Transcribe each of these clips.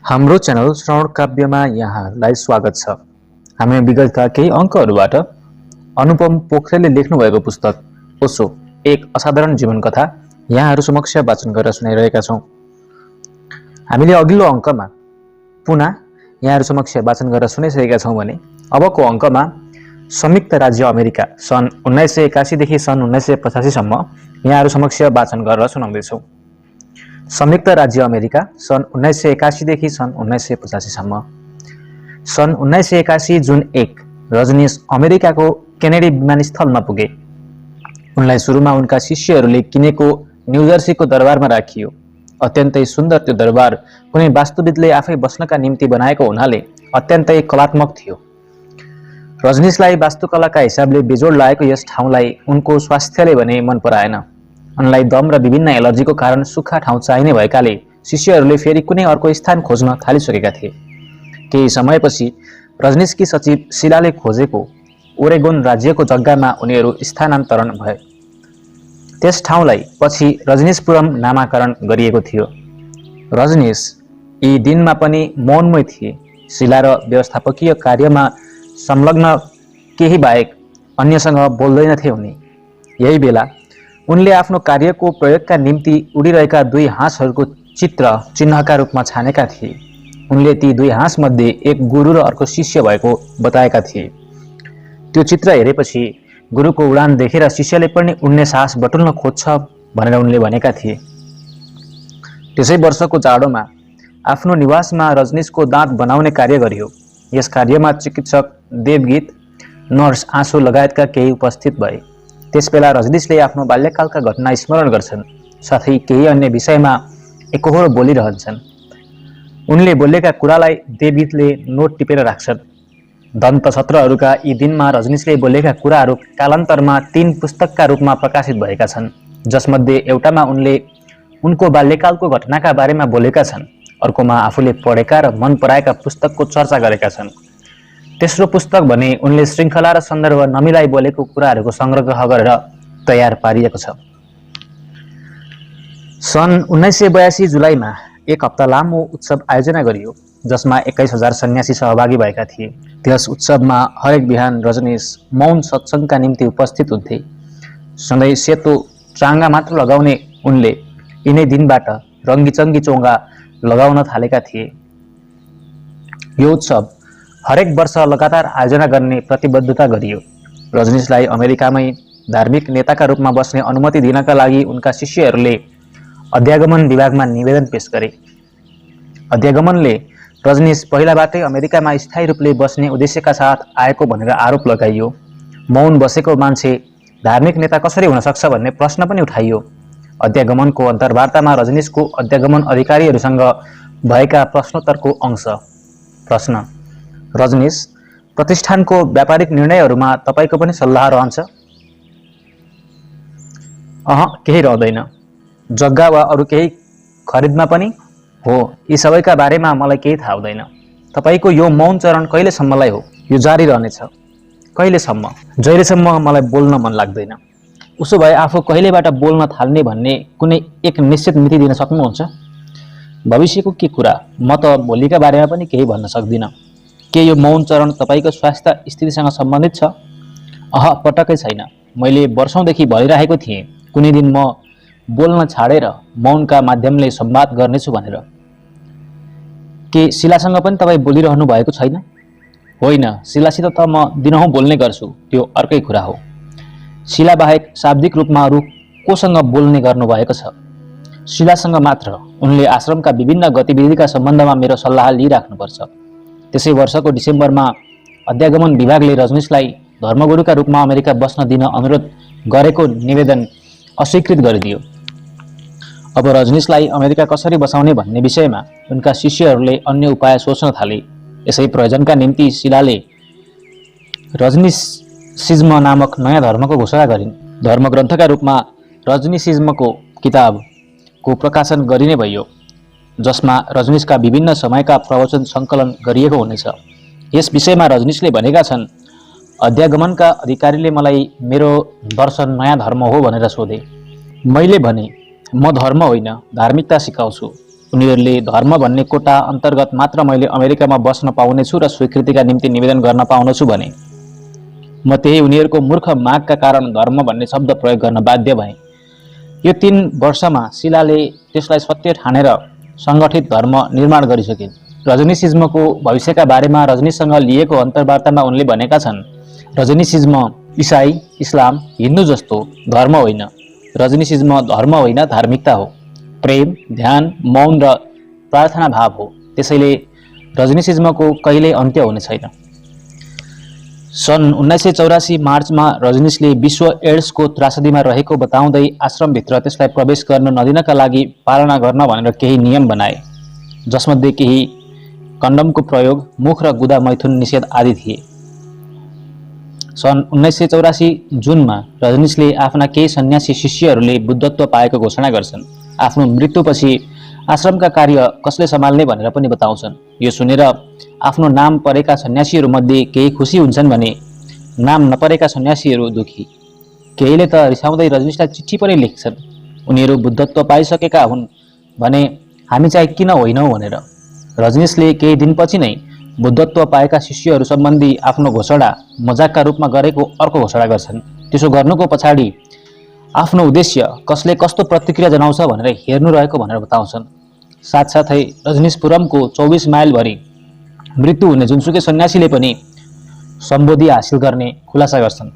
हाम्रो च्यानल श्रवण काव्यमा यहाँलाई स्वागत छ। हामी विगतका केही अङ्कहरूबाट अनुपम पोखरेलले लेख्नुभएको पुस्तक ओशो एक असाधारण जीवन कथा यहाँहरू समक्ष वाचन गरेर सुनाइरहेका छौँ। हामीले अघिल्लो अङ्कमा पुनः यहाँहरू समक्ष वाचन गरेर सुनाइसकेका छौँ भने अबको अङ्कमा संयुक्त राज्य अमेरिका सन् 1981 देखि सन् 1985 सम्म यहाँहरू समक्ष वाचन गरेर सुनाउँदैछौँ। संयुक्त राज्य अमेरिका सन् 1981 देखि सन् 1985 सम्म। सन् 1981 जुन 1 रजनीश अमेरिकाको केनेडी विमानस्थलमा पुगे। उनलाई सुरुमा उनका शिष्यहरूले किनेको न्युजर्सीको दरबारमा राखियो। अत्यन्तै सुन्दर त्यो दरबार कुनै वास्तुविदले आफै बस्नका निम्ति बनाएको हुनाले अत्यन्तै कलात्मक थियो। रजनीशलाई वास्तुकलाका हिसाबले बेजोड लागेको यस ठाउँलाई उनको स्वास्थ्यले भने मन पराएन। उनलाई दम र विभिन्न एलर्जीको कारण सुक्खा ठाउँ चाहिने भएकाले शिष्यहरूले फेरि कुनै अर्को स्थान खोज्न थालिसकेका थिए। केही समयपछि रजनीशकी सचिव शिलाले खोजेको ओरेगोन राज्यको जग्गामा उनीहरू स्थानान्तरण भए। त्यस ठाउँलाई पछि रजनीशपुरम नामाकरण गरिएको थियो। रजनीश यी दिनमा पनि मौनमै थिए। शिला र व्यवस्थापकीय कार्यमा संलग्न केही बाहेक अन्यसँग बोल्दैनथे उनी। यही बेला उनले आफ्नो कार्यको प्रयोगका निम्ति उडिरहेका दुई हाँसहरूको चित्र चिन्हका रूपमा छानेका थिए। उनले ती दुई हाँसमध्ये एक गुरु र अर्को शिष्य भएको बताएका थिए। त्यो चित्र हेरेपछि गुरुको उडान देखेर शिष्यले पनि उड्ने साहस बटुल्न खोज्छ भनेर उनले भनेका थिए। त्यसै वर्षको जाडोमा आफ्नो निवासमा रजनीशको दाँत बनाउने कार्य गरियो। यस कार्यमा चिकित्सक, देवगीत, नर्स, आँसु लगायतका केही उपस्थित भए। त्यसबेला रजनीशले आफ्नो बाल्यकालका घटना स्मरण गर्छन्, साथै केही अन्य विषयमा एकहोरो बोलिरहन्छन्। उनले बोलेका कुरालाई देवगीतले नोट टिपेर राख्छन्। दन्तसत्रहरूका यी दिनमा रजनीशले बोलेका कुराहरू कालान्तरमा 3 पुस्तकका रूपमा प्रकाशित भएका छन्, जसमध्ये एउटामा उनले उनको बाल्यकालको घटनाका बारेमा बोलेका छन्, अर्कोमा आफूले पढेका र मन पराएका पुस्तकको चर्चा गरेका छन्। तेस्रो पुस्तक भने उनले श्रृङ्खला र सन्दर्भ नमिलाई बोलेको कुराहरूको संग्रह गरेर तयार पारिएको छ। सन् 1982 जुलाईमा एक हप्ता लामो उत्सव आयोजना गरियो, जसमा 21,000 सन्यासी सहभागी भएका थिए। त्यस उत्सवमा हरेक बिहान रजनीश मौन सत्सङ्गका निम्ति उपस्थित हुन्थे। सधैँ सेतो चाङ्गा मात्र लगाउने उनले यिनै दिनबाट रङ्गीचङ्गी चोङ्गा लगाउन थालेका थिए। यो उत्सव हरेक वर्ष लगातार आयोजना गर्ने प्रतिबद्धता गरियो। रजनीशलाई अमेरिकामै धार्मिक नेताका रूपमा बस्ने अनुमति दिनका लागि उनका शिष्यहरूले अध्यागमन विभागमा निवेदन पेश गरे। अध्यागमनले रजनीश पहिलाबाटै अमेरिकामा स्थायी रूपले बस्ने उद्देश्यका साथ आएको भनेर आरोप लगाइयो। मौन बसेको मान्छे धार्मिक नेता कसरी हुन सक्छ भन्ने प्रश्न पनि उठाइयो। अध्यागमनको अन्तर्वार्तामा रजनीशको अध्यागमन अधिकारीहरूसँग भएका प्रश्नोत्तरको अंश। प्रश्न: रजनीश, प्रतिष्ठानको व्यापारिक निर्णयहरूमा तपाईको पनि सल्लाह रहन्छ? केही रहँदैन। जग्गा वा अरू केही खरिदमा पनि? हो, यी सबैका बारेमा मलाई केही थाहा हुँदैन। तपाईको यो मौन चरण कहिलेसम्मलाई हो? यो जारी रहनेछ। कहिलेसम्म? जहिलेसम्म मलाई बोल्न मन लाग्दैन। उसो भए आफू कहिलेबाट बोल्न थाल्ने भन्ने कुनै एक निश्चित मिति दिन सक्नुहुन्छ? भविष्यको के कुरा? म त भोलिका बारेमा पनि केही भन्न सक्दिनँ। के यो मौन चरण तपाईको स्वास्थ्य स्थितिसँग सम्बन्धित छ? पटक्कै छैन। मैले वर्षौंदेखि भनिरहेको थिएँ कुनै दिन म बोल्न छाडेर मौनका माध्यमले संवाद गर्नेछु भनेर। के शिलासँग पनि तपाईँ बोलिरहनु भएको छैन? होइन, शिलासित त म दिनहुँ बोल्ने गर्छु, त्यो अर्कै कुरा हो। शिला बाहेक शाब्दिक रूपमा अरू कोसँग बोल्ने गर्नुभएको छ? शिलासँग मात्र। उनले आश्रमका विभिन्न गतिविधिका सम्बन्धमा मेरो सल्लाह लिइराख्नुपर्छ। त्यसै वर्षको डिसेम्बरमा अध्यागमन विभागले रजनीशलाई धर्मगुरुका रूपमा अमेरिका बस्न दिन अनुरोध गरेको निवेदन अस्वीकृत गरिदियो। अब रजनीशलाई अमेरिका कसरी बसाउने भन्ने विषयमा उनका शिष्यहरूले अन्य उपाय सोच्न थाले। यसै प्रयोजनका निम्ति शिलाले रजनीशिज्म नामक नयाँ धर्मको घोषणा गरिन्। धर्मग्रन्थका रूपमा रजनीशिज्मको किताबको प्रकाशन गरिने भयो, जसमा रजनीशका विभिन्न समयका प्रवचन सङ्कलन गरिएको हुनेछ। यस विषयमा रजनीशले भनेका छन्, अध्यागमनका अधिकारीले मलाई मेरो दर्शन नयाँ धर्म हो भनेर सोधे। मैले भने, म धर्म होइन, धार्मिकता सिकाउँछु। उनीहरूले धर्म भन्ने कोटा अन्तर्गत मात्र मैले अमेरिकामा बस्न पाउनेछु र स्वीकृतिका निम्ति निवेदन गर्न पाउनेछु भने म त्यही उनीहरूको मूर्ख मागका कारण धर्म भन्ने शब्द प्रयोग गर्न बाध्य भएँ। यो 3 वर्षमा शिलाले त्यसलाई सत्य ठानेर सङ्गठित धर्म निर्माण गरिसकिन्। रजनीसिज्मको भविष्यका बारेमा रजनीसँग लिएको अन्तर्वार्तामा उनले भनेका छन्, रजनीसिज्म इसाई, इस्लाम, हिन्दू जस्तो धर्म होइन। रजनीसिज्म धर्म होइन, धार्मिकता हो। प्रेम, ध्यान, मौन र प्रार्थना भाव हो। त्यसैले रजनीसिज्मको कहिल्यै अन्त्य हुने छैन। सन् 1984 मार्चमा रजनीशले विश्व एड्सको त्रासदीमा रहेको बताउँदै आश्रमभित्र त्यसलाई प्रवेश गर्न नदिनका लागि पालना गर्न भनेर केही नियम बनाए, जसमध्ये केही कन्डमको प्रयोग, मुख र गुदा मैथुन निषेध आदि थिए। सन् 1984 जुनमा रजनीशले आफ्ना केही सन्यासी शिष्यहरूले बुद्धत्व पाएको घोषणा गर्छन्। आफ्नो मृत्युपछि आश्रमका कार्य कसले सम्हाल्ने भनेर पनि बताउँछन्। यो सुनेर आफ्नो नाम परेका सन्यासीहरूमध्ये केही खुसी हुन्छन् भने नाम नपरेका सन्यासीहरू दुखी। केहीले त रिसाउँदै रजनीशलाई चिठी पनि लेख्छन्। उनीहरू बुद्धत्व पाइसकेका हुन् भने हामी चाहिँ किन होइनौँ भनेर। रजनीशले केही दिनपछि नै बुद्धत्व पाएका शिष्यहरू सम्बन्धी आफ्नो घोषणा मजाकका रूपमा गरेको अर्को घोषणा गर्छन्। त्यसो गर्नुको पछाडि आफ्नो उद्देश्य कसले कस्तो प्रतिक्रिया जनाउँछ भनेर हेर्नु रहेको भनेर बताउँछन्। साथसाथै रजनीशपुरमको 24 माइलभरि मृत्यु हुने जुनसुकै सन्यासीले पनि सम्बोधि हासिल गर्ने खुलासा गर्छन्।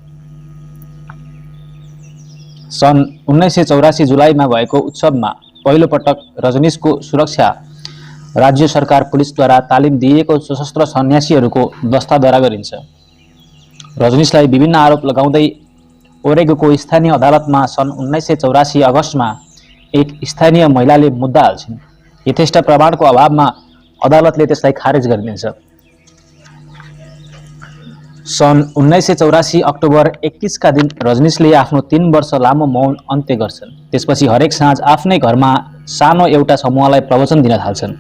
सन् 1984 जुलाईमा भएको उत्सवमा पहिलो पटक रजनीशको सुरक्षा राज्य सरकार पुलिसद्वारा तालिम दिइएको सशस्त्र सन्यासीहरूको दस्ताद्वारा गरिन्छ। रजनीशलाई विभिन्न आरोप लगाउँदै ओरेगोको स्थानीय अदालतमा सन् 1984 अगस्तमा एक स्थानीय महिलाले मुद्दा हाल्छिन्। यथेष्ट प्रमाणको अभावमा अदालतले त्यसलाई खारेज गरिदिन्छ। सन् 1984 अक्टोबर 21 का दिन रजनीशले आफ्नो 3 वर्ष लामो मौन अन्त्य गर्छन्। त्यसपछि हरेक साँझ आफ्नै घरमा सानो एउटा समूहलाई प्रवचन दिन थाल्छन्,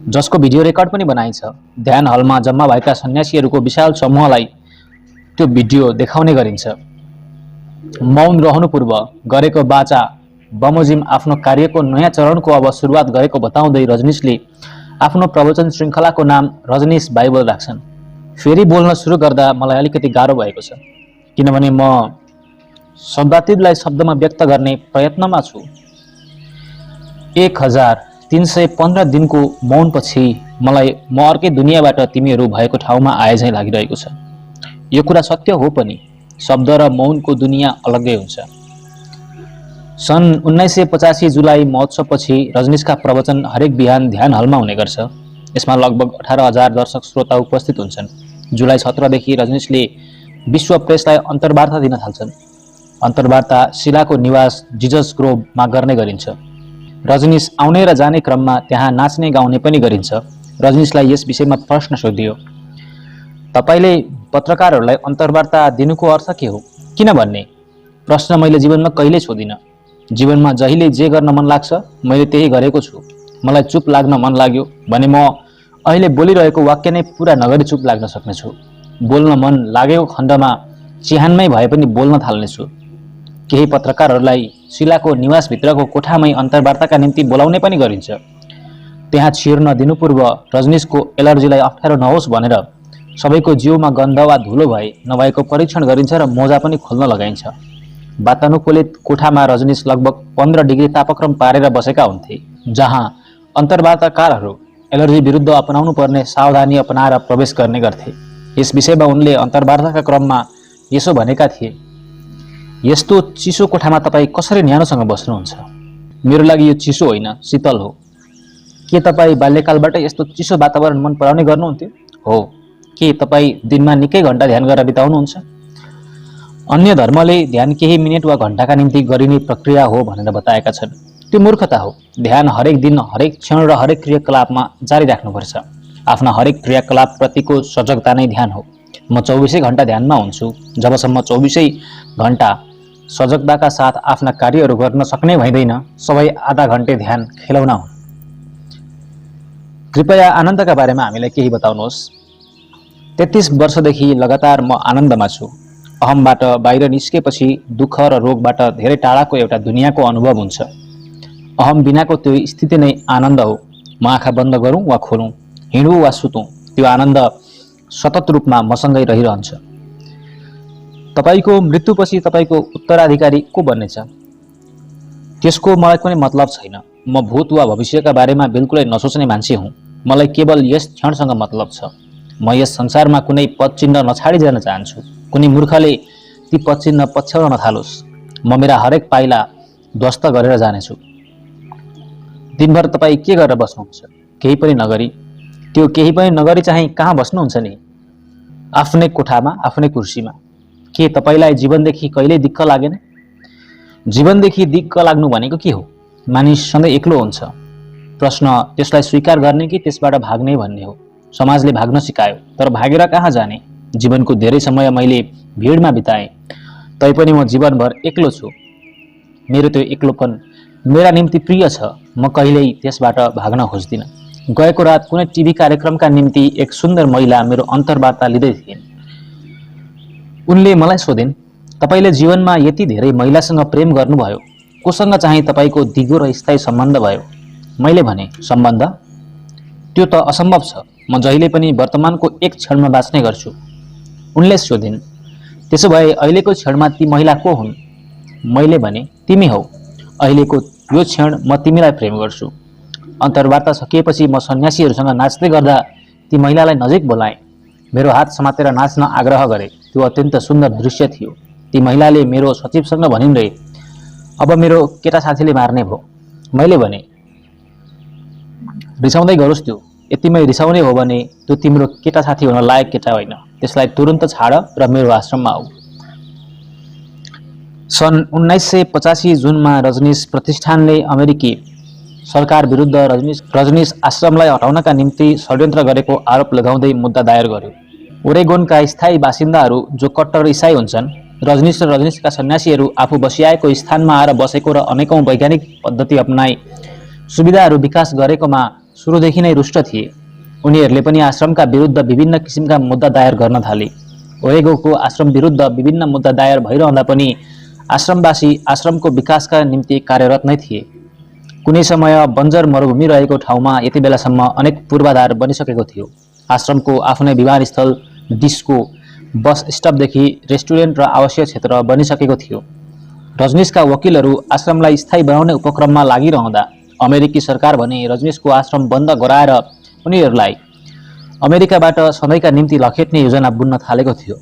जसको भिडियो रेकर्ड पनि बनाइन्छ। ध्यान हलमा जम्मा भएका सन्यासीहरूको विशाल समूहलाई त्यो भिडियो देखाउने गरिन्छ। मौन रहनु पूर्व गरेको बाचा बमोजिम आफ्नो कार्यको नयाँ चरणको अब सुरुवात गरेको बताउँदै रजनीशले आफ्नो प्रवचन श्रृङ्खलाको नाम रजनीश बाइबल राख्छन्। फेरि बोल्न सुरु गर्दा मलाई अलिकति गाह्रो भएको छ, किनभने म शब्दातीतलाई शब्दमा व्यक्त गर्ने प्रयत्नमा छु। 1315 दिनको मौनपछि मलाई म अर्कै दुनियाँबाट तिमीहरू भएको ठाउँमा आए झैँ लागिरहेको छ। यो कुरा सत्य हो पनि, शब्द र मौनको दुनियाँ अलग्गै हुन्छ। सन् 1985 जुलाई महोत्सवपछि रजनीशका प्रवचन हरेक बिहान ध्यान हलमा हुने गर्छ। यसमा लगभग 18,000 दर्शक श्रोता उपस्थित हुन्छन्। जुलाई 17 देखि रजनीशले विश्व प्रेसलाई अन्तर्वार्ता दिन थाल्छन्। अन्तर्वार्ता शिलाको निवास जिजस ग्रोभमा गर्ने गरिन्छ। रजनीश आउने र जाने क्रममा त्यहाँ नाच्ने गाउने पनि गरिन्छ। रजनीशलाई यस विषयमा प्रश्न सोधियो, तपाईले पत्रकारहरूलाई अन्तर्वार्ता दिनुको अर्थ के हो? किन भन्ने प्रश्न मैले जीवनमा कहिल्यै छोदिनँ। जीवनमा जहिले जे गर्न मन लाग्छ मैले त्यही गरेको छु। मलाई चुप लाग्न मन लाग्यो भने म अहिले बोलिरहेको वाक्य नै पुरा नगरी चुप लाग्न सक्नेछु। बोल्न मन लागेको खण्डमा चिहानमै भए पनि बोल्न थाल्नेछु। केही पत्रकारहरूलाई शिलाको निवासभित्रको कोठामै अन्तर्वार्ताका निम्ति बोलाउने पनि गरिन्छ। त्यहाँ छिर्न दिनु पूर्व रजनीशको एलर्जीलाई अप्ठ्यारो नहोस् भनेर सबैको जिउमा गन्ध वा धुलो भए नभएको परीक्षण गरिन्छ र मोजा पनि खोल्न लगाइन्छ। वातानुकूलित कोठामा रजनीश लगभग 15 डिग्री तापक्रम पारेर बसेका हुन्थे, जहाँ अन्तर्वार्ताकारहरू एलर्जी विरुद्ध अपनाउनु पर्ने सावधानी अपनाएर प्रवेश गर्ने गर्थे। यस विषयमा उनले अन्तर्वार्ताका क्रममा यसो भनेका थिए, यस्तो चिसो कोठामा तपाईँ कसरी न्यानोसँग बस्नुहुन्छ? मेरो लागि यो चिसो होइन, शीतल हो। के तपाईँ बाल्यकालबाट यस्तो चिसो वातावरण मन पराउने गर्नुहुन्थ्यो? हो। के तपाईँ दिनमा निकै घण्टा ध्यान गरेर बिताउनुहुन्छ? अन्य धर्मले ध्यान केही मिनेट वा घण्टाका निम्ति गरिने प्रक्रिया हो भनेर बताएका छन्। त्यो मूर्खता हो। ध्यान हरेक दिन, हरेक क्षण र हरेक क्रियाकलापमा जारी राख्नुपर्छ। आफ्ना हरेक क्रियाकलाप प्रतिको सजगता नै ध्यान हो। म 24 घण्टा ध्यानमा हुन्छु। जबसम्म 24 घण्टा सजगताका साथ आफ्ना कार्यहरू गर्न सक्ने भइँदैन, सबै आधा घण्टे ध्यान खेलौना हुन्। कृपया आनन्दका बारेमा हामीलाई केही बताउनुहोस्। 33 वर्षदेखि लगातार म आनन्दमा छु। अहमबाट बाहिर निस्केपछि दुःख र रोगबाट धेरै टाढाको एउटा दुनियाँको अनुभव हुन्छ। अहम बिनाको त्यो स्थिति नै आनन्द हो। म आँखा बन्द गरौँ वा खोलौँ, हिँडौँ वा सुतौँ, त्यो आनन्द सतत रूपमा मसँगै रहिरहन्छ। तपाईको मृत्युपछि तपाईको उत्तराधिकारी को बन्नेछ त्यसको मलाई कुनै मतलब छैन। म भूत वा भविष्यका बारेमा बिल्कुलै नसोच्ने मान्छे हुँ। मलाई केवल यस क्षणसँग मतलब छ। म यस संसारमा कुनै पदचिन्ह नछाडी जान चाहन्छु। कुनै मूर्खले ती पदचिन्ह पछ्याउन नथालोस्। म मेरा हरेक पाइला ध्वस्त गरेर जानेछु। दिनभर तपाईँ के गरेर बस्नुहुन्छ? केही पनि नगरी। त्यो केही पनि नगरी चाहिँ कहाँ बस्नुहुन्छ नि? आफ्नै कोठामा, आफ्नै कुर्सीमा। के तपाईलाई जीवनदेखि कहिल्यै दिक्क लागेन? जीवनदेखि दिक्क लाग्नु भनेको के हो? मानिस सधैँ एक्लो हुन्छ। प्रश्न त्यसलाई स्वीकार गर्ने कि त्यसबाट भाग्ने भन्ने हो। समाजले भाग्न सिकायो, तर भागेर कहाँ जाने? जीवनको धेरै समय मैले भिडमा बिताएँ, तैपनि म जीवनभर एक्लो छु। मेरो त्यो एक्लोपन मेरा निम्ति प्रिय छ। म कहिल्यै त्यसबाट भाग्न खोज्दिन। गएको रात कुनै टिभी कार्यक्रमका निम्ति एक सुन्दर महिला मेरो अन्तर्वार्ता लिँदै थिइन्। उनले मलाई सोधिन्, तपाईले जीवनमा यति धेरै महिलासँग प्रेम गर्नुभयो, कोसँग चाहिँ तपाईको दिगो र स्थायी सम्बन्ध भयो? मैले भने, सम्बन्ध? त्यो त असम्भव छ। म जहिले पनि वर्तमानको एक क्षणमा बाँच्ने गर्छु। उनले सोधिन्, त्यसो भए अहिलेको क्षणमा ती महिला को हुन्? मैले भने, तिमी हौ। अहिलेको यो क्षण म तिमीलाई प्रेम गर्छु। अन्तर्वार्ता सकिएपछि म सन्यासीहरूसँग नाच्दै गर्दा ती महिलालाई नजिक बोलाएँ। मेरो हात समातेर नाच्न आग्रह गरे। त्यो अत्यन्त सुन्दर दृश्य थियो। ती महिलाले मेरो सचिवसँग भनिन् रे, अब मेरो केटा साथीले मार्ने भो। मैले भने, रिसाउँदै गरोस् त्यो। यतिमै रिसाउने हो भने त्यो तिम्रो केटा साथी हुन लायक केटा होइन। त्यसलाई तुरुन्त छाड र मेरो आश्रममा आऊ। सन् 1985 जुनमा रजनीश प्रतिष्ठानले अमेरिकी सरकार विरुद्ध रजनीश आश्रमलाई हटाउनका निम्ति षड्यन्त्र गरेको आरोप लगाउँदै मुद्दा दायर गर्यो। ओरेगोनका स्थायी बासिन्दाहरू जो कट्टर इसाई हुन्छन्, रजनीश र रजनीशका सन्यासीहरू आफू बसिआएको स्थानमा आएर बसेको र अनेकौं वैज्ञानिक पद्धति अपनाई सुविधाहरू विकास गरेकोमा सुरुदेखि नै रुष्ट थिए। उनीहरूले पनि आश्रमका विरुद्ध विभिन्न किसिमका मुद्दा दायर गर्न थाले। ओरेगोनको आश्रम विरुद्ध विभिन्न मुद्दा दायर भइरहँदा पनि आश्रमवासी आश्रमको विकासका निम्ति कार्यरत नै थिए। कुनै समय बन्जर मरुभूमि रहेको ठाउँमा यति बेलासम्म अनेक पूर्वाधार बनिसकेको थियो। आश्रमको आफ्नै विमानस्थल, डिस्को, बस स्टपदेखि रेस्टुरेन्ट र आवासीय क्षेत्र बनिसकेको थियो। रजनीशका वकिलहरू आश्रमलाई स्थायी बनाउने उपक्रममा लागिरहँदा अमेरिकी सरकार भने रजनीशको आश्रम बन्द गराएर उनीहरूलाई अमेरिकाबाट सधैँका निम्ति लखेट्ने योजना बुन्न थालेको थियो।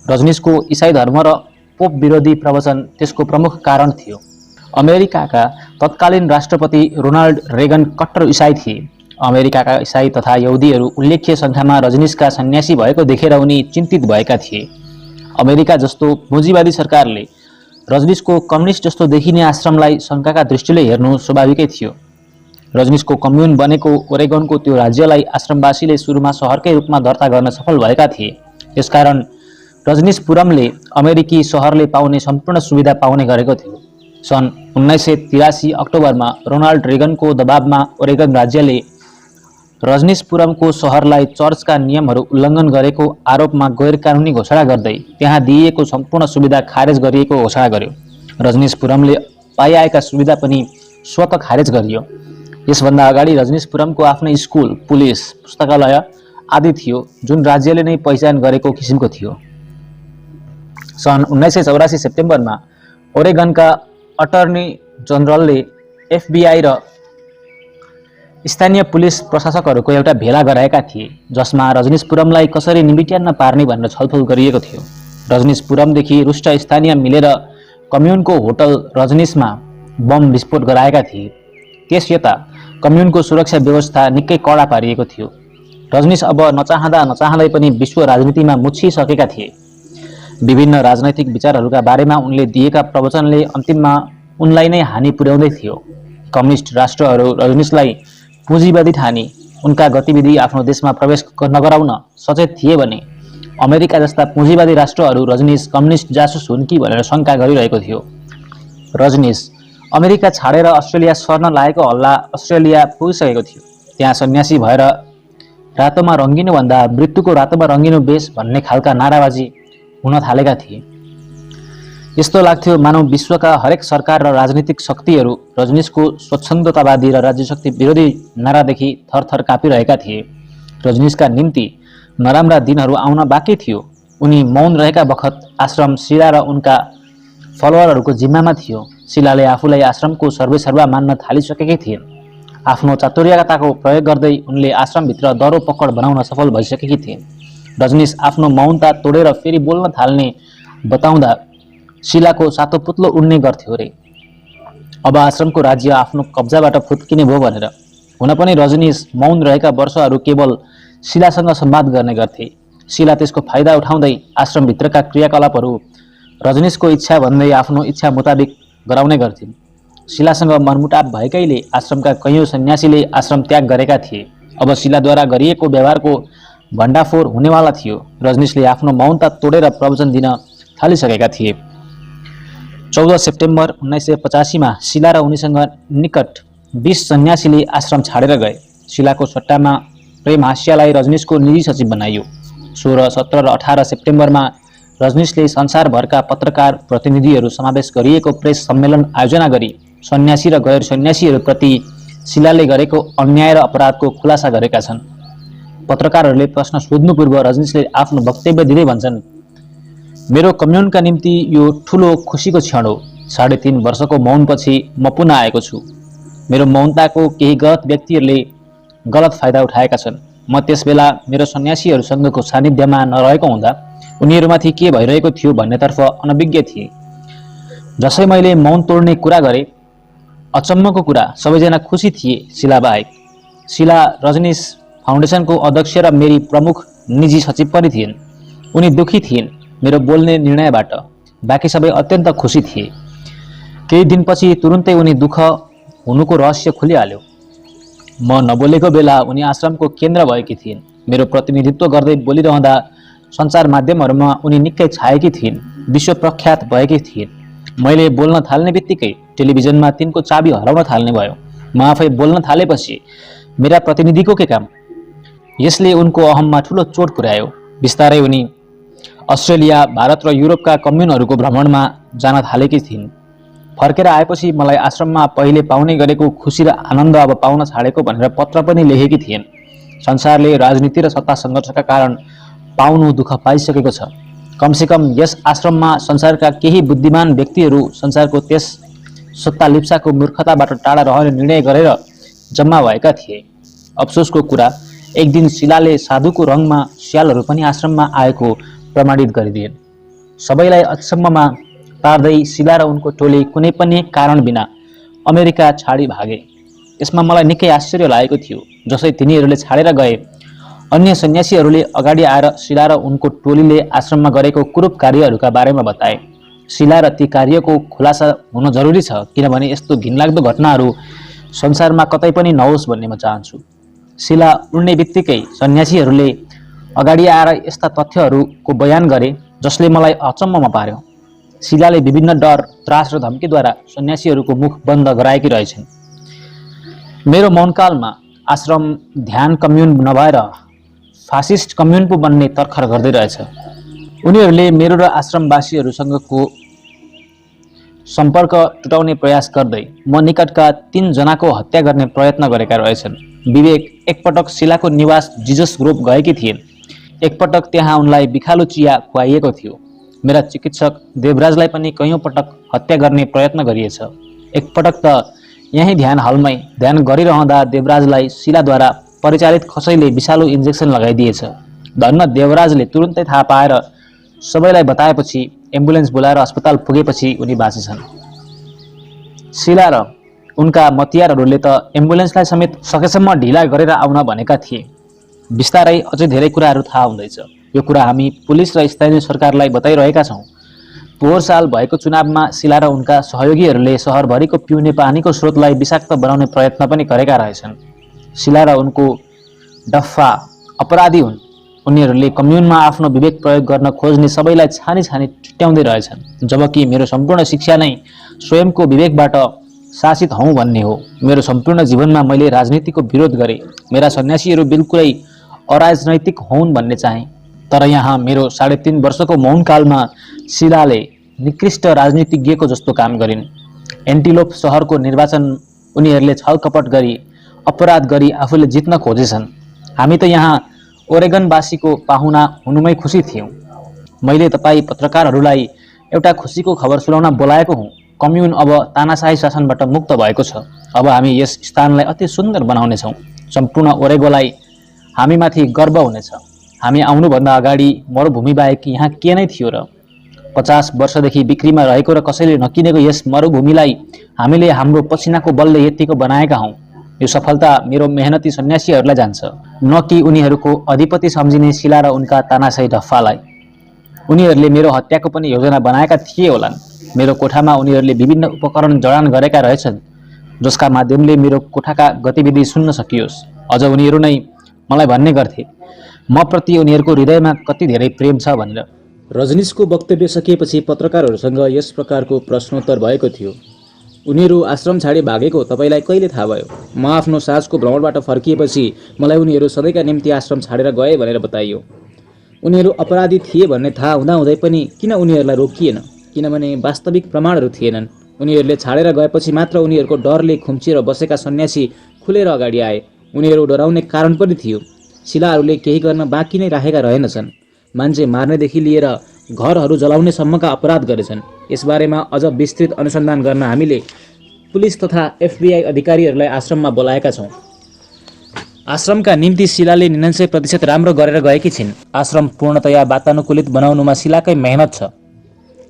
रजनीशको इसाई धर्म र पोप विरोधी प्रवचन त्यसको प्रमुख कारण थियो। अमेरिकाका तत्कालीन राष्ट्रपति रोनाल्ड रेगन कट्टर इसाई थिए। अमेरिकाका इसाई तथा यहुदीहरू उल्लेख्य सङ्ख्यामा रजनीशका सन्यासी भएको देखेर उनी चिन्तित भएका थिए। अमेरिका जस्तो पुँजीवादी सरकारले रजनीशको कम्युनिस्ट जस्तो देखिने आश्रमलाई शङ्काका दृष्टिले हेर्नु स्वाभाविकै थियो। रजनीशको कम्युन बनेको ओरेगनको त्यो राज्यलाई आश्रमवासीले सुरुमा सहरकै रूपमा दर्ता गर्न सफल भएका थिए। त्यसकारण रजनीशपुरमले अमेरिकी सहरले पाउने सम्पूर्ण सुविधा पाउने गरेको थियो। सन् 1983 अक्टोबरमा रोनाल्ड रेगनको दबावमा ओरेगन राज्यले रजनीशपुरमको सहरलाई चर्चका नियमहरू उल्लङ्घन गरेको आरोपमा गैर कानुनी घोषणा गर्दै त्यहाँ दिइएको सम्पूर्ण सुविधा खारेज गरिएको घोषणा गर्यो। रजनीशपुरमले पाइआएका सुविधा पनि स्वतः खारेज गरियो। यसभन्दा अगाडि रजनीशपुरमको आफ्नै स्कुल, पुलिस, पुस्तकालय आदि थियो, जुन राज्यले नै पहिचान गरेको किसिमको थियो। सन् 1984 सेप्टेम्बरमा ओरेगनका अटर्नी जनरलले FBI र स्थानीय पुलिस प्रशासकहरूको एउटा भेला गराएका थिए, जसमा रजनीशपुरमलाई कसरी निमिट्यान्न पार्ने भनेर छलफल गरिएको थियो। रजनीशपुरमदेखि रुष्ट स्थानीय मिलेर कम्युनको होटल रजनीशमा बम विस्फोट गराएका थिए। त्यसयता कम्युनको सुरक्षा व्यवस्था निकै कडा पारिएको थियो। रजनीश अब नचाहँदै पनि विश्व राजनीतिमा मुछिसकेका थिए। विभिन्न राजनैतिक विचारहरूका बारेमा उनले दिएका प्रवचनले अन्तिममा उनलाई नै हानि पुर्याउँदै थियो। कम्युनिस्ट राष्ट्रहरू रजनीशलाई पुँजीवादी ठानी उनका गतिविधि आफ्नो देशमा प्रवेश नगराउन सचेत थिए भने अमेरिका जस्ता पुँजीवादी राष्ट्रहरू रजनीश कम्युनिस्ट जासुस हुन् कि भनेर शङ्का गरिरहेको थियो। रजनीश अमेरिका छाडेर अस्ट्रेलिया सर्न लागेको हल्ला अस्ट्रेलिया पुगिसकेको थियो। त्यहाँ सन्यासी भएर रातोमा रङ्गिनुभन्दा मृत्युको रातोमा रङ्गिनु बेस भन्ने खालका नाराबाजी हुन थालेका थिए। यस्तो लाग्थ्यो मानव विश्वका हरेक सरकार र राजनीतिक शक्तिहरू रजनीशको स्वच्छन्दतावादी र राज्यशक्ति विरोधी नारादेखि थरथर काँपिरहेका थिए। रजनीशका निम्ति नराम्रा दिनहरू आउन बाँकी थियो। उनी मौन रहेका बखत आश्रम शिला र उनका फलोअरहरूको जिम्मामा थियो। शिलाले आफूलाई आश्रमको सर्वेसर्वा मान्न थालिसकेकी थिइन्। आफ्नो चातुर्यताको प्रयोग गर्दै उनले आश्रमभित्र दरो पकड बनाउन सफल भइसकेकी थिइन्। रजनीश आफ्नो मौनता तोडेर फेरि बोल्न थाल्ने बताउँदा शिलाको सातो पुत्लो उड्ने गर्थ्यो रे। अब आश्रमको राज्य आफ्नो कब्जाबाट फुत्किने भयो भनेर। हुन पनि रजनीश मौन रहेका वर्षहरू केवल शिलासँग संवाद गर्ने गर्थे। शिला त्यसको फाइदा उठाउँदै आश्रमभित्रका क्रियाकलापहरू रजनीशको इच्छा भन्दै आफ्नो इच्छा मुताबिक गराउने गर्थिन्। शिलासँग मनमुटाव भएकैले आश्रमका कैयौँ सन्यासीले आश्रम त्याग गरेका थिए। अब शिलाद्वारा गरिएको व्यवहारको भण्डाफोर हुनेवाला थियो। रजनीशले आफ्नो मौनता तोडेर प्रवचन दिन थालिसकेका थिए। 14 सेप्टेम्बर 1985 मा शिला र उनीसँग निकट 20 सन्यासीले आश्रम छाडेर गए। शिलाको सट्टामा प्रेम हास्यालाई रजनीशको निजी सचिव बनाइयो। 16, 17 र 18 सेप्टेम्बरमा रजनीशले संसारभरका पत्रकार प्रतिनिधिहरू समावेश गरिएको प्रेस सम्मेलन आयोजना गरी सन्यासी र गैर सन्यासीहरूप्रति शिलाले गरेको अन्याय र अपराधको खुलासा गरेका छन्। पत्रकारहरूले प्रश्न सोध्नु पूर्व रजनीशले आफ्नो वक्तव्य दिँदै भन्छन्, मेरो कम्युनका निम्ति यो ठुलो खुसीको क्षण हो। 3.5 वर्षको मौनपछि म पुनः आएको छु। मेरो मौनताको केही गलत व्यक्तिहरूले गलत फाइदा उठाएका छन्। म त्यसबेला मेरो सन्यासीहरूसँगको सानिध्यमा नरहेको हुँदा उनीहरूमाथि के भइरहेको थियो भन्नेतर्फ अनभिज्ञ थिए। जसै मैले मौन तोड्ने कुरा गरेँ, अचम्मको कुरा सबैजना खुसी थिए शिला बाहेक। शिला रजनीश फाउन्डेसनको अध्यक्ष र मेरी प्रमुख निजी सचिव पनि थिइन्। उनी दुखी थिइन् मेरो बोल्ने निर्णयबाट। बाँकी सबै अत्यन्त खुसी थिए। केही दिनपछि तुरुन्तै उनी दुःख हुनुको रहस्य खुलिहाल्यो। म नबोलेको बेला उनी आश्रमको केन्द्र भएकी थिइन्। मेरो प्रतिनिधित्व गर्दै बोलिरहँदा सञ्चार माध्यमहरूमा उनी निकै छाएकी थिइन्, विश्व प्रख्यात भएकी थिइन्। मैले बोल्न थाल्ने बित्तिकै टेलिभिजनमा तिनको चाबी हराउन थाल्ने भयो। म आफै बोल्न थालेपछि मेरा प्रतिनिधिको के काम? यसले उनको अहममा ठुलो चोट पुर्यायो। बिस्तारै उनी अस्ट्रेलिया, भारत र युरोपका कम्युनहरूको भ्रमणमा जान थालेकी थिइन्। फर्केर आएपछि मलाई आश्रममा पहिले पाउने गरेको खुसी र आनन्द अब पाउन छाडेको भनेर पत्र पनि लेखेकी थिइन्। संसारले राजनीति र सत्ता सङ्घर्षका कारण पाउनु दुःख पाइसकेको छ। कमसेकम यस आश्रममा संसारका केही बुद्धिमान व्यक्तिहरू संसारको त्यस सत्ता लिप्साको मूर्खताबाट टाढा रहने निर्णय गरेर जम्मा भएका थिए। अफसोसको कुरा, एक दिन शिलाले साधुको रङमा स्यालहरू पनि आश्रममा आएको प्रमाणित गरिदिएन्। सबैलाई अचम्ममा पार्दै शिला र उनको टोली कुनै पनि कारण बिना अमेरिका छाडी भागे। यसमा मलाई निकै आश्चर्य लागेको थियो। जसै तिनीहरूले छाडेर गए, अन्य सन्यासीहरूले अगाडि आएर शिला र उनको टोलीले आश्रममा गरेको कुरूप कार्यहरूका बारेमा बताए। शिला र ती कार्यको खुलासा हुन जरुरी छ, किनभने यस्तो घिनलाग्दो घटनाहरू संसारमा कतै पनि नहोस् भन्ने म चाहन्छु। शिला उड्ने बित्तिकै सन्यासीहरूले अगाडि आएर यस्ता तथ्यहरूको बयान गरे जसले मलाई अचम्ममा पार्यो। शिलाले विभिन्न डर, त्रास र धम्कीद्वारा सन्यासीहरूको मुख बन्द गराएकी रहेछन्। मेरो मौनकालमा आश्रम ध्यान कम्युन नभएर फासिस्ट कम्युन पो बन्ने तर्खर गर्दै रहेछ। उनीहरूले मेरो र आश्रमवासीहरूसँगको सम्पर्क टुटाउने प्रयास गर्दै म निकटका 3 जनाको हत्या गर्ने प्रयत्न गरेका रहेछन्। विवेक एकपटक शिलाको निवास जिजस ग्रोभ गएकी थिइन्। एकपटक त्यहाँ उनलाई बिखालो चिया खुवाइएको थियो। मेरा चिकित्सक देवराजलाई पनि कैयौँ पटक हत्या गर्ने प्रयत्न गरिएछ। एकपटक त यही ध्यान हलमै ध्यान गरिरहँदा देवराजलाई शिलाद्वारा परिचालित कसैले विषालु इन्जेक्सन लगाइदिएछ। धन्न देवराजले तुरुन्तै थाहा पाएर सबैलाई बताएपछि एम्बुलेन्स बोलाएर अस्पताल पुगेपछि उनी बाँचेछन्। शिला र उनका मतियारहरूले त एम्बुलेन्सलाई समेत सकेसम्म ढिला गरेर आउन भनेका थिए। बिस्तारै अझै धेरै कुराहरू थाहा हुँदैछ। यो कुरा हामी पुलिस र स्थानीय सरकारलाई बताइरहेका छौँ। पोहोर साल भएको चुनावमा शिला र उनका सहयोगीहरूले सहरभरिको पिउने पानीको स्रोतलाई विषाक्त बनाउने प्रयत्न पनि गरेका रहेछन्। शिला र उनको डफ्फा अपराधी हुन्। उनीहरूले कम्युनमा आफ्नो विवेक प्रयोग गर्न खोज्ने सबैलाई छानी छानी छुट्याउँदै रहेछन्, जबकि मेरो सम्पूर्ण शिक्षा नै स्वयंको विवेकबाट शासित हौँ भन्ने हो। मेरो सम्पूर्ण जीवनमा मैले राजनीतिको विरोध गरेँ। मेरा सन्यासीहरू बिल्कुलै अराजनैतिक हुन् भन्ने चाहे। तर यहाँ मेरो 3.5 वर्षको मौनकालमा शिलाले निकृष्ट राजनीतिज्ञको जस्तो काम गरिन्। एन्टिलोप सहरको निर्वाचन उनीहरूले छलकपट गरी अपराध गरी आफूले जित्न खोजेछन्। हामी त यहाँ ओरेगनवासीको पाहुना हुनुमै खुसी थियौँ। मैले तपाईँ पत्रकारहरूलाई एउटा खुसीको खबर सुनाउन बोलाएको हुँ। कम्युन अब तानाशाही शासनबाट मुक्त भएको छ। अब हामी यस स्थानलाई अति सुन्दर बनाउनेछौँ। सम्पूर्ण ओरेगोलाई हामीमाथि गर्व हुनेछ। हामी आउनुभन्दा अगाडि मरुभूमि बाहेक यहाँ के नै थियो र? 50 वर्षदेखि बिक्रीमा रहेको र कसैले नकिनेको यस मरुभूमिलाई हामीले हाम्रो पसिनाको बलले यतिको बनाएका हौँ। यो सफलता मेरो मेहनती सन्यासीहरूलाई जान्छ, न कि उनीहरूको अधिपति सम्झिने शिला र उनका तानाशाही ढफ्फालाई। उनीहरूले मेरो हत्याको पनि योजना बनाएका थिए होलान्। मेरो कोठामा उनीहरूले विभिन्न उपकरण जडान गरेका रहेछन् जसका माध्यमले मेरो कोठाका गतिविधि सुन्न सकियोस्। अझ उनीहरू नै मलाई भन्ने गर्थे म प्रति उनीहरूको हृदयमा कति धेरै प्रेम छ भनेर। रजनीशको वक्तव्य सकिएपछि पत्रकारहरूसँग यस प्रकारको प्रश्नोत्तर भएको थियो। उनीहरू आश्रम छाडी भागेको तपाईँलाई कहिले थाहा भयो? म आफ्नो सासको भ्रमणबाट फर्किएपछि मलाई उनीहरू सधैँका निम्ति आश्रम छाडेर गए भनेर बताइयो। उनीहरू अपराधी थिए भन्ने थाहा हुँदाहुँदै पनि किन उनीहरूलाई रोकिएन? किनभने वास्तविक प्रमाणहरू थिएनन्। उनीहरूले छाडेर गएपछि मात्र उनीहरूको डरले खुम्चिएर बसेका सन्यासी खुलेर अगाडि आए। उनीहरू डराउने कारण पनि थियो। शिलाहरूले केही गर्न बाँकी नै राखेका रहेनछन्। मान्छे मार्नेदेखि लिएर घरहरू जलाउनेसम्मका अपराध गरेछन्। यसबारेमा अझ विस्तृत अनुसन्धान गर्न हामीले पुलिस तथा FBI अधिकारीहरूलाई आश्रममा बोलाएका छौँ। आश्रमका निम्ति शिलाले 99% राम्रो गरेर गएकी छिन्। आश्रम पूर्णतया वातानुकूलित बनाउनुमा शिलाकै मेहनत छ।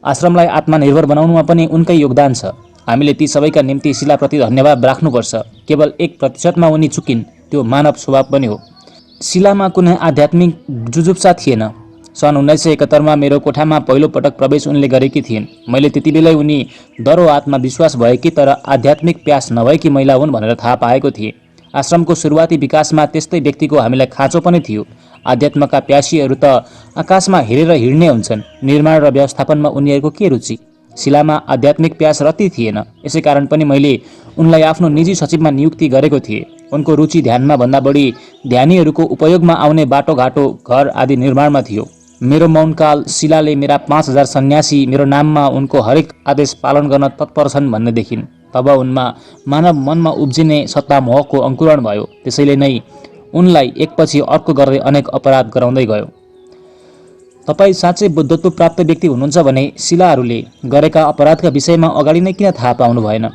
आश्रमलाई आत्मनिर्भर बनाउनुमा पनि उनकै योगदान छ। हामीले ती सबैका निम्ति शिलाप्रति धन्यवाद राख्नुपर्छ। केवल 1% उनी चुकिन्, त्यो मानव स्वभाव पनि हो। शिलामा कुनै आध्यात्मिक जुजुप्सा थिएन। सन् 1971 मेरो कोठामा पहिलो पटक प्रवेश उनले गरेकी थिइन्। मैले त्यतिबेलै उनी दरो आत्मविश्वास भएकी तर आध्यात्मिक प्यास नभएकी महिला हुन् भनेर थाहा पाएको थिएँ। आश्रमको सुरुवाती विकासमा त्यस्तै व्यक्तिको हामीलाई खाँचो पनि थियो। आध्यात्मका प्यासीहरू त आकाशमा हेरेर हिँड्ने हुन्छन्। निर्माण र व्यवस्थापनमा उनीहरूको के रुचि? शिलामा आध्यात्मिक प्यास रति थिएन। यसै कारण पनि मैले उनलाई आफ्नो निजी सचिवमा नियुक्ति गरेको थिएँ। उनको रुचि ध्यानमा भन्दा बढी ध्यानीहरूको उपयोगमा आउने बाटोघाटो, घर आदि निर्माणमा थियो। मेरो मौनकाल शिलाले मेरा 5000 सन्यासी मेरो नाममा उनको हरेक आदेश पालन गर्न तत्पर छन् भन्ने देखिन्। तब उनमा मानव मनमा उब्जिने सत्ता मोहको अङ्कुरण भयो। त्यसैले नै उनलाई एकपछि अर्को गर्दै अनेक अपराध गराउँदै गयो। तपाईँ साँच्चै बुद्धत्व प्राप्त व्यक्ति हुनुहुन्छ भने शिलाहरूले गरेका अपराधका विषयमा अगाडि नै किन थाहा पाउनु भएन?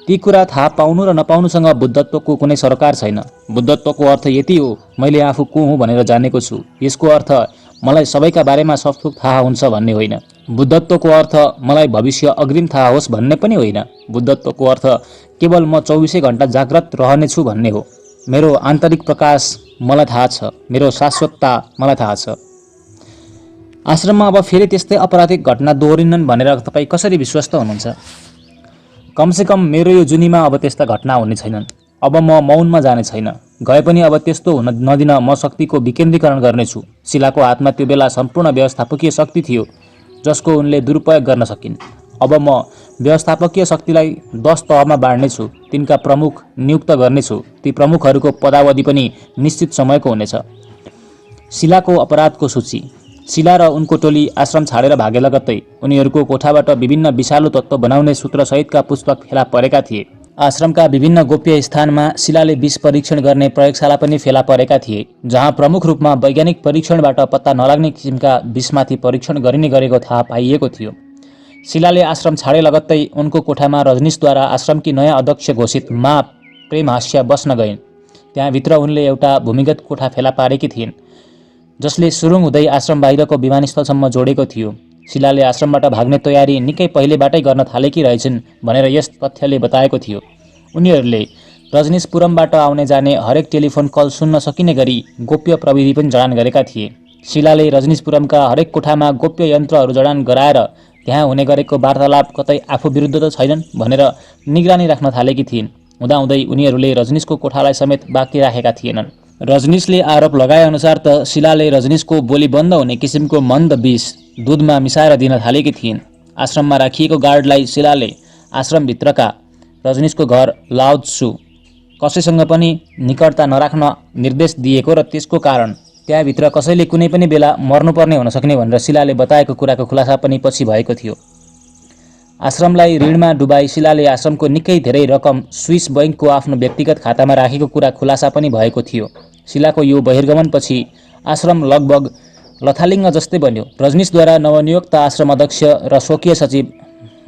ती कुरा थाहा पाउनु र नपाउनुसँग बुद्धत्वको कुनै सरकार छैन। बुद्धत्वको अर्थ यति हो, मैले आफू को हुँ भनेर जानेको छु। यसको अर्थ मलाई सबैका बारेमा सबथोक थाहा हुन्छ भन्ने होइन। बुद्धत्वको अर्थ मलाई भविष्य अग्रिम थाहा होस् भन्ने पनि होइन। बुद्धत्वको अर्थ केवल म 24 घण्टा जाग्रत रहनेछु भन्ने हो। मेरो आन्तरिक प्रकाश मलाई थाहा छ। मेरो शाश्वतता मलाई थाहा छ। आश्रममा अब फेरि त्यस्तै आपराधिक घटना दोहोरिनन् भनेर तपाईँ कसरी विश्वस्त हुनुहुन्छ? कमसेकम मेरो यो जुनीमा अब त्यस्ता घटना हुने छैनन्। अब म मौनमा जाने छैन। गए पनि अब त्यस्तो हुन नदिन म शक्तिको विकेन्द्रीकरण गर्नेछु। शिलाको हातमा त्यो बेला सम्पूर्ण व्यवस्थापकीय शक्ति थियो जसको उनले दुरुपयोग गर्न सकिन्। अब म व्यवस्थापकीय शक्तिलाई 10 तहमा बाँड्नेछु। तिनका प्रमुख नियुक्त गर्नेछु। ती प्रमुखहरूको पदावधि पनि निश्चित समयको हुनेछ। शिलाको अपराधको सूची। शिला र उनको टोली आश्रम छाडेर भागे लगत्तै उनीहरूको कोठाबाट विभिन्न विषालु तत्त्व बनाउने सूत्रसहितका पुस्तक फेला परेका थिए। आश्रमका विभिन्न गोप्य स्थानमा शिलाले विष परीक्षण गर्ने प्रयोगशाला पनि फेला परेका थिए, जहाँ प्रमुख रूपमा वैज्ञानिक परीक्षणबाट पत्ता नलाग्ने किसिमका विषमाथि परीक्षण गरिने गरेको थाहा पाइएको थियो। शिलाले आश्रम छाडे लगत्तै उनको कोठामा रजनीशद्वारा आश्रमकी नयाँ अध्यक्ष घोषित मा प्रेमहास्या बस्न गइन्। त्यहाँभित्र उनले एउटा भूमिगत कोठा फेला पारेकी थिइन् जसले सुरुङ हुँदै आश्रम बाहिरको विमानस्थलसम्म जोडेको थियो। शिलाले आश्रमबाट भाग्ने तयारी निकै पहिलेबाटै गर्न थालेकी रहेछन् भनेर यस तथ्यले बताएको थियो। उनीहरूले रजनीशपुरमबाट आउने जाने हरेक टेलिफोन कल सुन्न सकिने गरी गोप्य प्रविधि पनि जडान गरेका थिए। शिलाले रजनीशपुरमका हरेक कोठामा गोप्य यन्त्रहरू जडान गराएर त्यहाँ हुने गरेको वार्तालाप कतै आफू विरुद्ध त छैनन् भनेर निगरानी राख्न थालेकी थिइन्। हुँदाहुँदै उनीहरूले रजनीशको कोठालाई समेत बाँकी राखेका थिएनन्। रजनीशले आरोप लगाएअनुसार त शिलाले रजनीशको बोली बन्द हुने किसिमको मन्द विष दुधमा मिसाएर दिन थालेकी थिइन्। आश्रममा राखिएको गार्डलाई शिलाले आश्रमभित्रका रजनीशको घर लाओत्सु कसैसँग पनि निकटता नराख्न निर्देश दिएको र त्यसको कारण त्यहाँभित्र कसैले कुनै पनि बेला मर्नुपर्ने हुन सक्ने भनेर शिलाले बताएको कुराको खुलासा पनि पछि भएको थियो। आश्रमलाई ऋणमा डुबाई शिलाले आश्रमको निकै धेरै रकम स्विस बैंकको आफ्नो व्यक्तिगत खातामा राखेको कुरा खुलासा पनि भएको थियो। शिलाको यो बहिर्गमनपछि आश्रम लगभग लथालिङ्ग जस्तै बन्यो। रजनीशद्वारा नवनियुक्त आश्रम अध्यक्ष र स्वकीय सचिव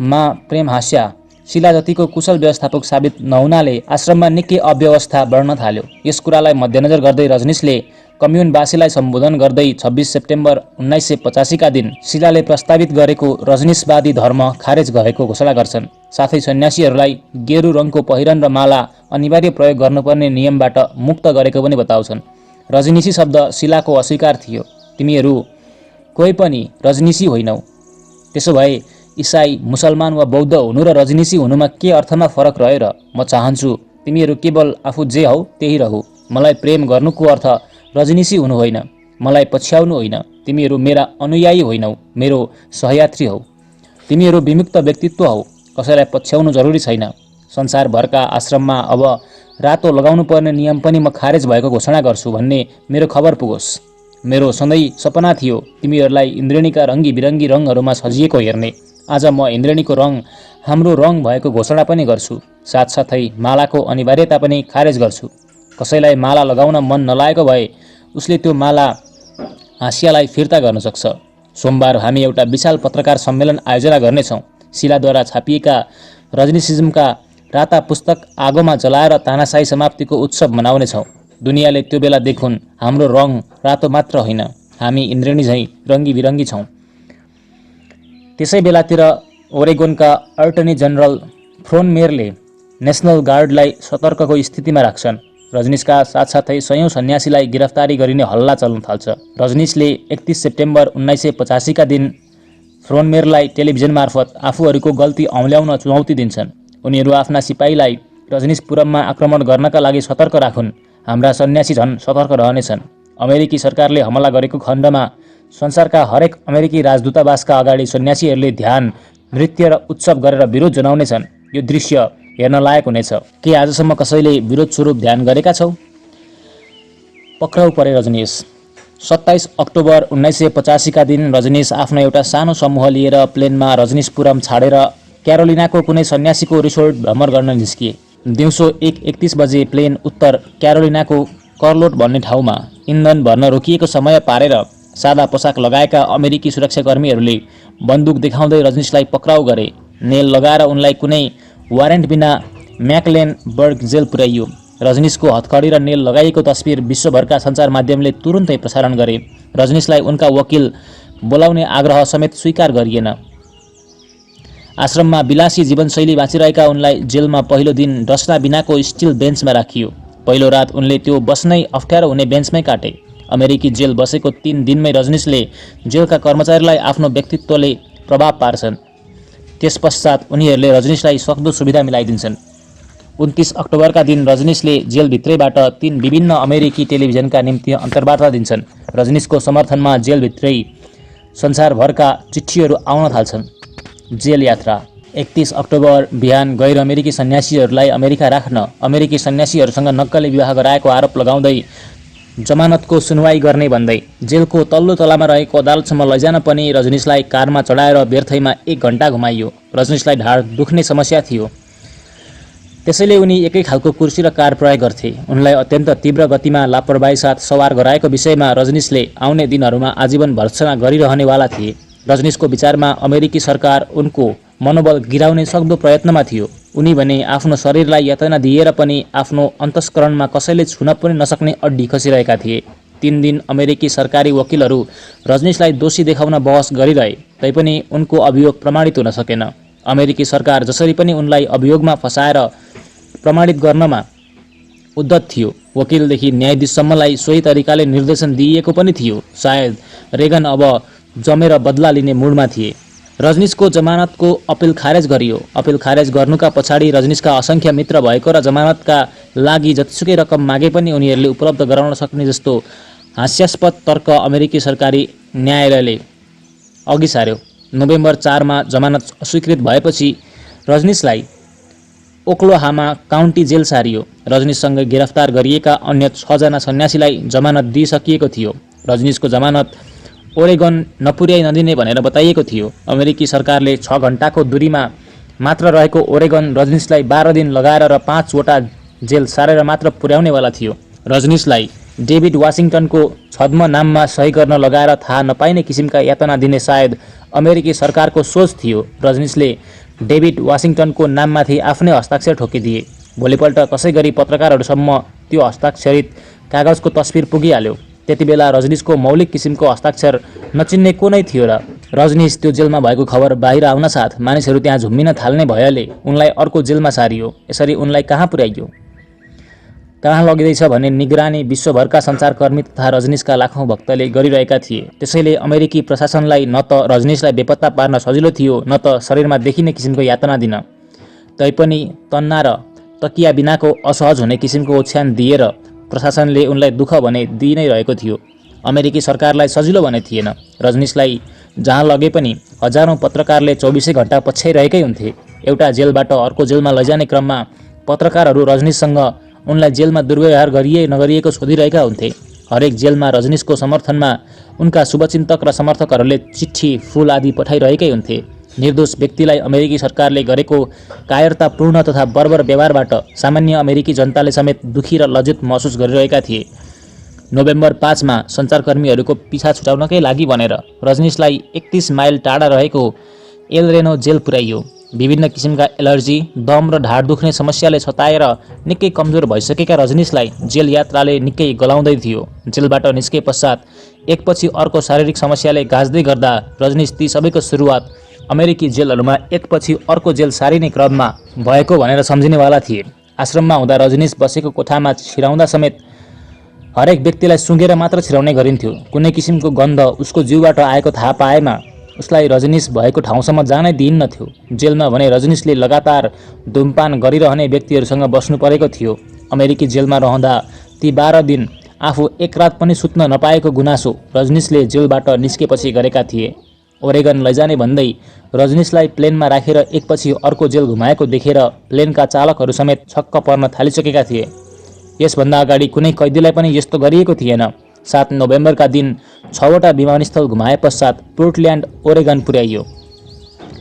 मा प्रेम हास्या शिला जतिको कुशल व्यवस्थापक साबित नहुनाले आश्रममा निकै अव्यवस्था बढ्न थाल्यो। यस कुरालाई मध्यनजर गर्दै रजनीशले कम्युनवासीलाई सम्बोधन गर्दै 26 सेप्टेम्बर 1985 का दिन शिलाले प्रस्तावित गरेको रजनीशवादी धर्म खारेज गरेको घोषणा गर्छन्। साथै सन्यासीहरूलाई गेरु रङको पहिरन र माला अनिवार्य प्रयोग गर्नुपर्ने नियमबाट मुक्त गरेको पनि बताउँछन्। रजनीशी शब्द शिलाको अस्वीकार थियो। तिमीहरू कोही पनि रजनीशी होइनौ। त्यसो भए इसाई, मुसलमान वा बौद्ध हुनु र रजनीशी हुनुमा के अर्थमा फरक रह्यो र? म चाहन्छु तिमीहरू केवल आफू जे हौ त्यही रहु। मलाई प्रेम गर्नुको अर्थ रजनीशी हुनु होइन, मलाई पछ्याउनु होइन। तिमीहरू मेरा अनुयायी होइनौ, मेरो सहयात्री हौ। तिमीहरू विमुक्त व्यक्तित्व हौ, कसैलाई पछ्याउनु जरुरी छैन। संसारभरका आश्रममा अब रातो लगाउनु पर्ने नियम पनि म खारेज भएको घोषणा गर्छु भन्ने मेरो खबर पुगोस्। मेरो सधैँ सपना थियो तिमीहरूलाई इन्द्रेणीका रङ्गी बिरङ्गी रङहरूमा सजिएको हेर्ने। आज म इन्द्रेणीको रङ हाम्रो रङ भएको घोषणा पनि गर्छु। साथसाथै मालाको अनिवार्यता पनि खारेज गर्छु। कसैलाई माला लगाउन मन नलागेको भए उसले त्यो माला हास्यालाई फिर्ता गर्न सक्छ। सोमबार हामी एउटा विशाल पत्रकार सम्मेलन आयोजना गर्नेछौँ। शिलाद्वारा छापिएका रजनीसिज्मका राता पुस्तक आगोमा जलाएर तानाशाही समाप्तिको उत्सव मनाउनेछौँ। दुनियाँले त्यो बेला देखुन् हाम्रो रङ रातो मात्र होइन, हामी इन्द्रेणी झैँ रङ्गी बिरङ्गी छौँ। त्यसै बेलातिर ओरेगोनका अटर्नी जनरल फ्रोन मेयरले नेसनल गार्डलाई सतर्कको स्थितिमा राख्छन्। रजनीशका साथसाथै सयौं सन्यासीलाई गिरफ्तारी गरिने हल्ला चल्न थाल्छ। रजनीशले 31 सेप्टेम्बर 1985 का दिन फ्रोन मेयरलाई टेलिभिजन मार्फत आफूहरूको गल्ती औँल्याउन चुनौती दिन्छन्। उनीहरू आफ्ना सिपाहीलाई रजनीशपुरममा आक्रमण गर्नका लागि सतर्क राखुन्। हाम्रा सन्यासी झन् सतर्क रहनेछन्। अमेरिकी सरकारले हमला गरेको खण्डमा संसारका हरेक अमेरिकी राजदूतावासका अगाडि सन्यासीहरूले ध्यान, नृत्य र उत्सव गरेर विरोध जनाउनेछन्। यो दृश्य हेर्न लायक हुनेछ। के आजसम्म कसैले विरोध स्वरूप ध्यान गरेका छौ? पक्राउ परे रजनीश। 27 अक्टोबर 1985 का दिन रजनीश आफ्नो एउटा सानो समूह लिएर प्लेनमा रजनीशपुरम छाडेर क्यारोलिनाको कुनै सन्यासीको रिसोर्ट भ्रमण गर्न निस्किए। दिउँसो 1:31 बजे प्लेन उत्तर क्यारोलिनाको कर्लोट भन्ने ठाउँमा इन्धन भर्न रोकिएको समय पारेर सादा पोसाक लगाएका अमेरिकी सुरक्षाकर्मीहरूले बन्दुक देखाउँदै रजनीशलाई पक्राउ गरे। नेल लगाएर उनलाई कुनै वारेन्ट बिना म्याक्लेनबर्ग जेल पुर्याइयो। रजनीशको हतकडी र नेल लगाइएको तस्बिर विश्वभरका सञ्चार माध्यमले तुरुन्तै प्रसारण गरे। रजनीशलाई उनका वकिल बोलाउने आग्रह समेत स्वीकार गरिएन। आश्रममा विलासी जीवनशैली बाँचिरहेका उनलाई जेलमा पहिलो दिन डस्ना बिनाको स्टिल बेन्चमा राखियो। पहिलो रात उनले त्यो बस्नै अप्ठ्यारो हुने बेन्चमै काटे। अमेरिकी जेल बसेको 3 दिनमै रजनीशले जेलका कर्मचारीलाई आफ्नो व्यक्तित्वले प्रभाव पार्छन्। त्यसपश्चात उनीहरूले रजनीशलाई सक्दो सुविधा मिलाइदिन्छन्। 29 अक्टोबरका दिन रजनीशले जेलभित्रैबाट 3 विभिन्न अमेरिकी टेलिभिजनका निम्ति अन्तर्वार्ता दिन्छन्। रजनीशको समर्थनमा जेलभित्रै संसारभरका चिठीहरू आउन थाल्छन्। जेल यात्रा। 31 अक्टोबर बिहान गैर अमेरिकी सन्यासीहरूलाई अमेरिका राख्न अमेरिकी सन्यासीहरूसँग नक्कले विवाह गराएको आरोप लगाउँदै जमानतको सुनवाई गर्ने भन्दै जेलको तल्लो तलामा रहेको अदालतसम्म लैजान पनि रजनीशलाई कारमा चढाएर व्यर्थैमा 1 घण्टा घुमाइयो। रजनीशलाई ढाड दुख्ने समस्या थियो, त्यसैले उनी एकै खालको कुर्सी र कार प्रयोग गर्थे। उनलाई अत्यन्त तीव्र गतिमा लापरवाही साथ सवार गराएको विषयमा रजनीशले आउने दिनहरूमा आजीवन भर्त्सना गरिरहनेवाला थिए। रजनीशको विचारमा अमेरिकी सरकार उनको मनोबल गिराउने सक्दो प्रयत्नमा थियो। उनी भने आफ्नो शरीरलाई यातना दिएर पनि आफ्नो अन्तस्करणमा कसैले छुन पनि नसक्ने अड्डी खसिरहेका थिए। 3 दिन अमेरिकी सरकारी वकिलहरू रजनीशलाई दोषी देखाउन बहस गरिरहे, तैपनि उनको अभियोग प्रमाणित हुन सकेन। अमेरिकी सरकार जसरी पनि उनलाई अभियोगमा फसाएर प्रमाणित गर्नमा उद्धत थियो। वकिलदेखि न्यायाधीशसम्मलाई सोही तरिकाले निर्देशन दिइएको पनि थियो। सायद रेगन अब जमेर बदला लिने मुडमा थिए। रजनीशको जमानतको अपिल खारेज गरियो। अपिल खारेज गर्नुका पछाडि रजनीशका असङ्ख्य मित्र भएको र जमानतका लागि जतिसुकै रकम मागे पनि उनीहरूले उपलब्ध गराउन सक्ने जस्तो हास्यास्पद तर्क अमेरिकी सरकारी न्यायालयले अघि सार्यो। नोभेम्बर 4 मा जमानत अस्वीकृत भएपछि रजनीशलाई ओक्लाहोमा काउन्टी जेल सारियो। रजनीशसँग गिरफ्तार गरिएका अन्य 6 जना सन्यासीलाई जमानत दिइसकिएको थियो। रजनीशको जमानत ओरेगन नपुर्याइ नदिने भनेर बताइएको थियो। अमेरिकी सरकारले 6 घण्टाको दूरीमा मात्र रहेको ओरेगन रजनीशलाई 12 दिन लगाएर र 5 वटा जेल सारेर मात्र पुर्याउनेवाला थियो। रजनीशलाई डेभिड वाशिङटनको छद्म नाममा सही गर्न लगाएर थाहा नपाइने किसिमका यातना दिने सायद अमेरिकी सरकारको सोच थियो। रजनीशले डेभिड वाशिङटनको नाममाथि आफ्नै हस्ताक्षर ठोकिदिए। भोलिपल्ट कसै गरी पत्रकारहरूसम्म त्यो हस्ताक्षरित कागजको तस्बिर पुगिहाल्यो। त्यतिबेला रजनीशको मौलिक किसिमको हस्ताक्षर नचिन्ने को नै थियो र? रजनीश त्यो जेलमा भएको खबर बाहिर आउनसाथ मानिसहरू त्यहाँ झुम्मिन थाल्ने भएले उनलाई अर्को जेलमा सारियो। यसरी उनलाई कहाँ पुर्याइयो, कहाँ लगिँदैछ भन्ने निगरानी विश्वभरका सञ्चारकर्मी तथा रजनीशका लाखौँ भक्तले गरिरहेका थिए। त्यसैले अमेरिकी प्रशासनलाई न त रजनीशलाई बेपत्ता पार्न सजिलो थियो, न त शरीरमा देखिने किसिमको यातना दिन। तैपनि तन्ना र तकिया बिनाको असहज हुने किसिमको ओछ्यान दिएर प्रशासनले उनलाई दुःख भने दिइ नै रहेको थियो। अमेरिकी सरकारलाई सजिलो भने थिएन। रजनीशलाई जहाँ लगे पनि हजारौँ पत्रकारले 24 घण्टा पछ्याइरहेकै हुन्थे। एउटा जेलबाट अर्को जेलमा लैजाने क्रममा पत्रकारहरू रजनीशसँग उनलाई जेलमा दुर्व्यवहार गरिए नगरिएको सोधिरहेका हुन्थे। हरेक जेलमा रजनीशको समर्थनमा उनका शुभचिन्तक र समर्थकहरूले चिठी, फूल आदि पठाइरहेकै हुन्थे। निर्दोष व्यक्तिलाई अमेरिकी सरकारले गरेको कायरतापूर्ण तथा बर्बर व्यवहारबाट सामान्य अमेरिकी जनताले समेत दुखी र लज्जित महसुस गरिरहेका थिए। नोभेम्बर 5 मा सञ्चारकर्मीहरूको पिछा छुटाउनकै लागि भनेर रजनीशलाई 31 माइल टाढा रहेको एल रेनो जेल पुर्याइयो। विभिन्न किसिमका एलर्जी, दम र ढाड दुख्ने समस्याले सताएर निकै कमजोर भइसकेका रजनीशलाई जेल यात्राले निकै गलाउँदै थियो। जेलबाट निस्के पश्चात एकपछि अर्को शारीरिक समस्याले गाँच्दै गर्दा रजनीश ती सबैको सुरुवात अमेरिकी जेलहरूमा एकपछि अर्को जेल सारिने क्रममा भएको भनेर सम्झिनेवाला थिए। आश्रममा हुँदा रजनीश बसेको कोठामा छिराउँदा समेत हरेक व्यक्तिलाई सुँघेर मात्र छिराउने गरिन्थ्यो। कुनै किसिमको गन्ध उसको जिउबाट आएको थाहा पाएमा उसलाई रजनीश भएको ठाउँसम्म जानै दिइन्नथ्यो। जेलमा भने रजनीशले लगातार धुमपान गरिरहने व्यक्तिहरूसँग बस्नु परेको थियो। अमेरिकी जेलमा रहँदा ती 12 दिन आफू एक रात पनि सुत्न नपाएको गुनासो रजनीशले जेलबाट निस्केपछि गरेका थिए। ओरेगन लैजाने भन्दै रजनीशलाई प्लेनमा राखेर एकपछि अर्को जेल घुमाएको देखेर प्लेनका चालकहरू समेत छक्क पर्न थालिसकेका थिए। यसभन्दा अगाडि कुनै कैदीलाई पनि यस्तो गरिएको थिएन। 7 नोभेम्बरका दिन 6 वटा विमानस्थल घुमाए पश्चात पोर्टल्यान्ड, ओरेगन पुर्याइयो।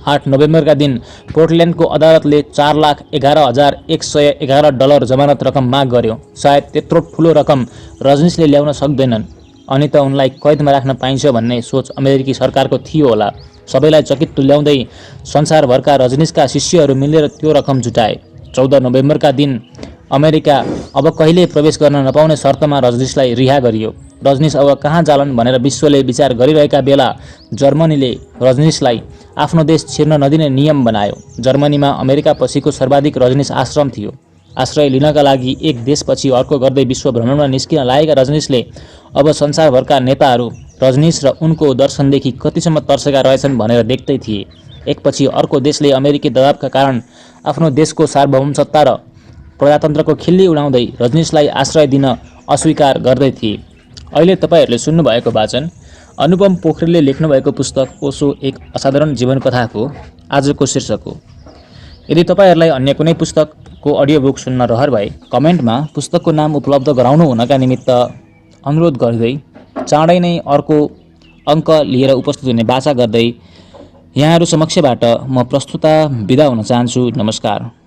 8 नोभेम्बरका दिन पोर्टल्यान्डको अदालतले $4,11,111 जमानत रकम माग गर्यो। सायद त्यत्रो ठुलो रकम रजनीशले ल्याउन सक्दैनन्। अनि त उनलाई कैदमा राख्न पाइन्छ भन्ने सोच अमेरिकी सरकारको थियो होला। सबैलाई चकित तुल्याउँदै संसारभरका रजनीशका शिष्यहरू मिलेर त्यो रकम जुटाए। 14 नोभेम्बरका दिन अमेरिका अब कहिले प्रवेश गर्न नपाउने शर्तमा रजनीशलाई रिहा गरियो। रजनीश अब कहाँ जालन् भनेर विश्वले विचार गरिरहेका बेला जर्मनीले रजनीशलाई आफ्नो देश छिर्न नदिने नियम बनायो। जर्मनीमा अमेरिका पछिको सर्वाधिक रजनीश आश्रम थियो। आश्रय लिनका लागि एक देशपछि अर्को गर्दै विश्व भ्रमणमा निस्किन लागेका रजनीशले अब संसारभरका नेताहरू रजनीश र उनको दर्शनदेखि कतिसम्म तर्सेका रहेछन् भनेर देख्दै थिए। एकपछि अर्को देशले अमेरिकी दबावका कारण आफ्नो देशको सार्वभौमसत्ता र प्रजातन्त्रको खिल्ली उडाउँदै रजनीशलाई आश्रय दिन अस्वीकार गर्दै थिए। अहिले तपाईहरूले सुन्नुभएको वाचन अनुपम पोखरेलले लेख्नुभएको पुस्तक ओशो एक असाधारण जीवन कथाको आजको शीर्षक हो। यदि तपाईहरूलाई अन्य कुनै पुस्तकको अडियो बुक सुन्न रहर भए कमेन्टमा पुस्तकको नाम उपलब्ध गराउनु हुनका निमित्त अनुरोध गर्दै चाँडै नै अर्को अङ्क लिएर उपस्थित हुने बाचा गर्दै यहाँहरू समक्षबाट म प्रस्तुता बिदा हुन चाहन्छु। नमस्कार।